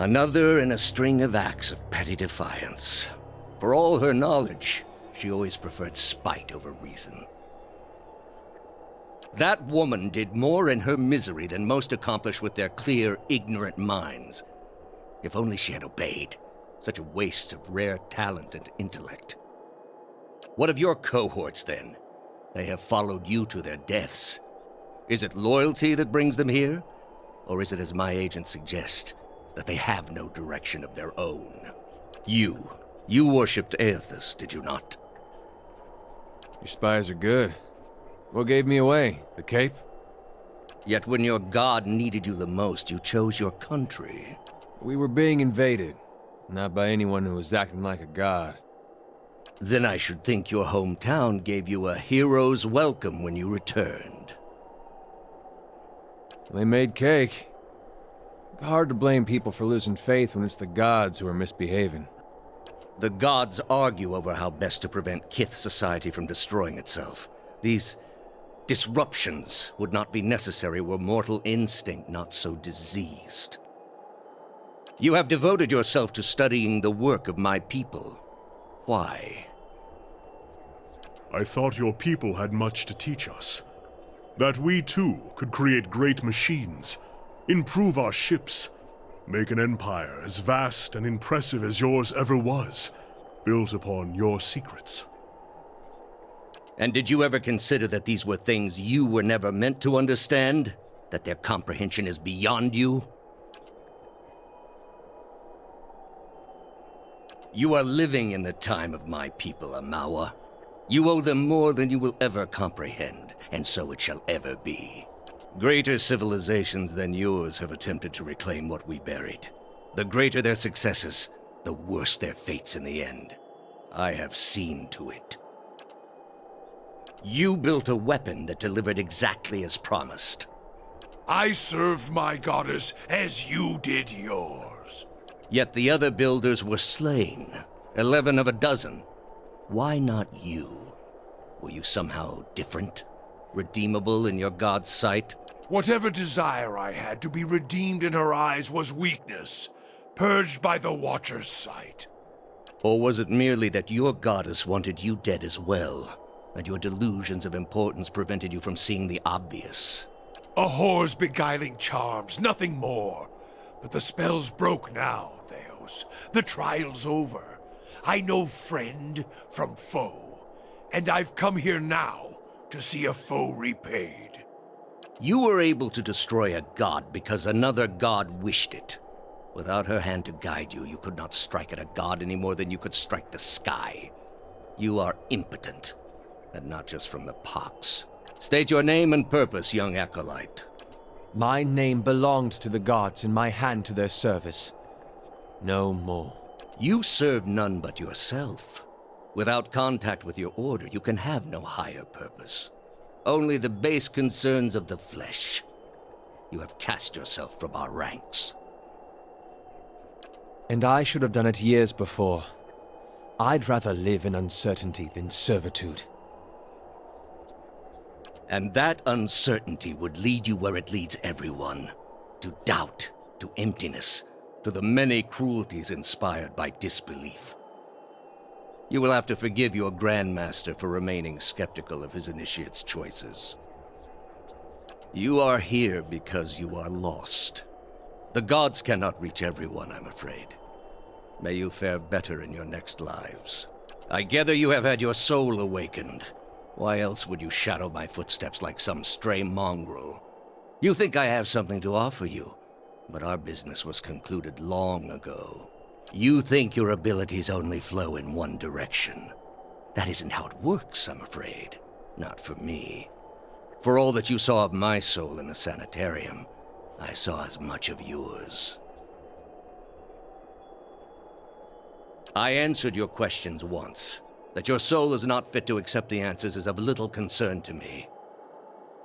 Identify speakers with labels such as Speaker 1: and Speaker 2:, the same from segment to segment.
Speaker 1: Another in a string of acts of petty defiance. For all her knowledge, she always preferred spite over reason. That woman did more in her misery than most accomplish with their clear, ignorant minds. If only she had obeyed. Such a waste of rare talent and intellect. What of your cohorts, then? They have followed you to their deaths. Is it loyalty that brings them here? Or is it, as my agents suggest, that they have no direction of their own? You worshipped Aethys, did you not?
Speaker 2: Your spies are good. What gave me away? The cape?
Speaker 1: Yet when your god needed you the most, you chose your country.
Speaker 2: We were being invaded. Not by anyone who was acting like a god.
Speaker 1: Then I should think your hometown gave you a hero's welcome when you returned.
Speaker 2: They made cake. Hard to blame people for losing faith when it's the gods who are misbehaving.
Speaker 1: The gods argue over how best to prevent Kith society from destroying itself. These disruptions would not be necessary were mortal instinct not so diseased. You have devoted yourself to studying the work of my people. Why?
Speaker 3: I thought your people had much to teach us. That we too could create great machines, improve our ships, make an empire as vast and impressive as yours ever was, built upon your secrets.
Speaker 1: And did you ever consider that these were things you were never meant to understand? That their comprehension is beyond you? You are living in the time of my people, Amawa. You owe them more than you will ever comprehend, and so it shall ever be. Greater civilizations than yours have attempted to reclaim what we buried. The greater their successes, the worse their fates in the end. I have seen to it. You built a weapon that delivered exactly as promised.
Speaker 4: I served my goddess as you did yours.
Speaker 1: Yet the other builders were slain, 11 of a dozen. Why not you? Were you somehow different? Redeemable in your god's sight?
Speaker 4: Whatever desire I had to be redeemed in her eyes was weakness, purged by the Watcher's sight.
Speaker 1: Or was it merely that your goddess wanted you dead as well, and your delusions of importance prevented you from seeing the obvious?
Speaker 4: A whore's beguiling charms, nothing more. But the spell's broke now, Thaos. The trial's over. I know friend from foe, and I've come here now to see a foe repaid.
Speaker 1: You were able to destroy a god because another god wished it. Without her hand to guide you, you could not strike at a god any more than you could strike the sky. You are impotent, and not just from the pox. State your name and purpose, young acolyte.
Speaker 2: My name belonged to the gods and my hand to their service. No more.
Speaker 1: You serve none but yourself. Without contact with your order, you can have no higher purpose. Only the base concerns of the flesh. You have cast yourself from our ranks.
Speaker 2: And I should have done it years before. I'd rather live in uncertainty than servitude.
Speaker 1: And that uncertainty would lead you where it leads everyone. To doubt, to emptiness, to the many cruelties inspired by disbelief. You will have to forgive your Grandmaster for remaining skeptical of his initiate's choices. You are here because you are lost. The gods cannot reach everyone, I'm afraid. May you fare better in your next lives. I gather you have had your soul awakened. Why else would you shadow my footsteps like some stray mongrel? You think I have something to offer you, but our business was concluded long ago. You think your abilities only flow in one direction. That isn't how it works, I'm afraid. Not for me. For all that you saw of my soul in the sanitarium, I saw as much of yours. I answered your questions once. That your soul is not fit to accept the answers is of little concern to me.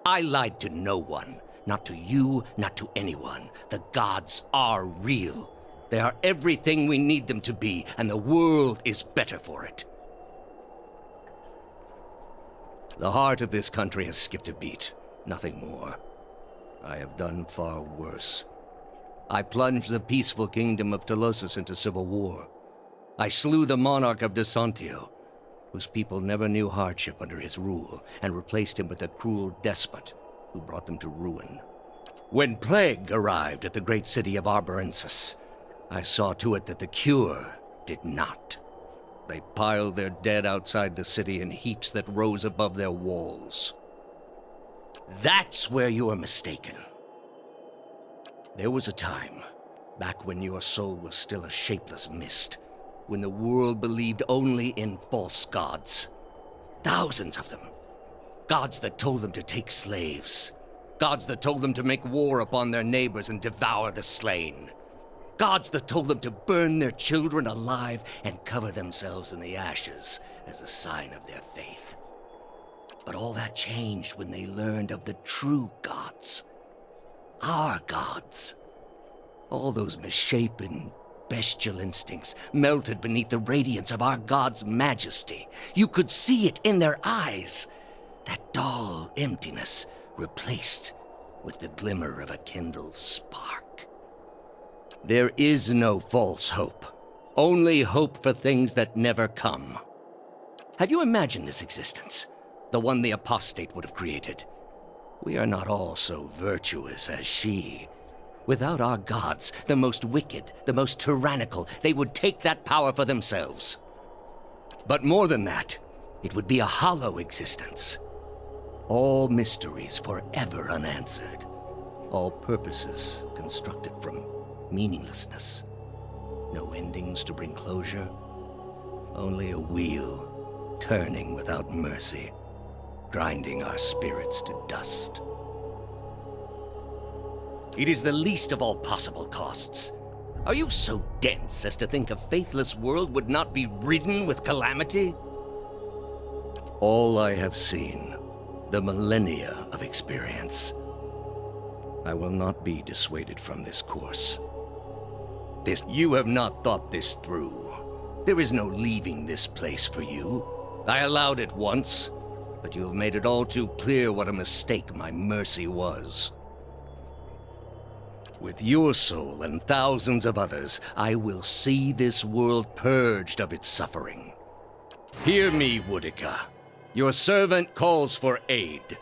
Speaker 1: I lied to no one. Not to you, not to anyone. The gods are real. They are everything we need them to be, and the world is better for it. The heart of this country has skipped a beat. Nothing more. I have done far worse. I plunged the peaceful kingdom of Thaos into civil war. I slew the monarch of Desantio, whose people never knew hardship under his rule, and replaced him with a cruel despot who brought them to ruin. When plague arrived at the great city of Arborensis, I saw to it that the cure did not. They piled their dead outside the city in heaps that rose above their walls. That's where you are mistaken. There was a time, back when your soul was still a shapeless mist, when the world believed only in false gods. Thousands of them. Gods that told them to take slaves. Gods that told them to make war upon their neighbors and devour the slain. Gods that told them to burn their children alive and cover themselves in the ashes as a sign of their faith. But all that changed when they learned of the true gods. Our gods. All those misshapen, bestial instincts melted beneath the radiance of our God's majesty. You could see it in their eyes. That dull emptiness replaced with the glimmer of a kindled spark. There is no false hope. Only hope for things that never come. Have you imagined this existence? The one the apostate would have created. We are not all so virtuous as she. Without our gods, the most wicked, the most tyrannical, they would take that power for themselves. But more than that, it would be a hollow existence. All mysteries forever unanswered. All purposes constructed from meaninglessness. No endings to bring closure. Only a wheel, turning without mercy, grinding our spirits to dust. It is the least of all possible costs. Are you so dense as to think a faithless world would not be ridden with calamity? All I have seen, the millennia of experience. I will not be dissuaded from this course. You have not thought this through. There is no leaving this place for you. I allowed it once, but you have made it all too clear what a mistake my mercy was. With your soul and thousands of others, I will see this world purged of its suffering. Hear me, Woodica. Your servant calls for aid.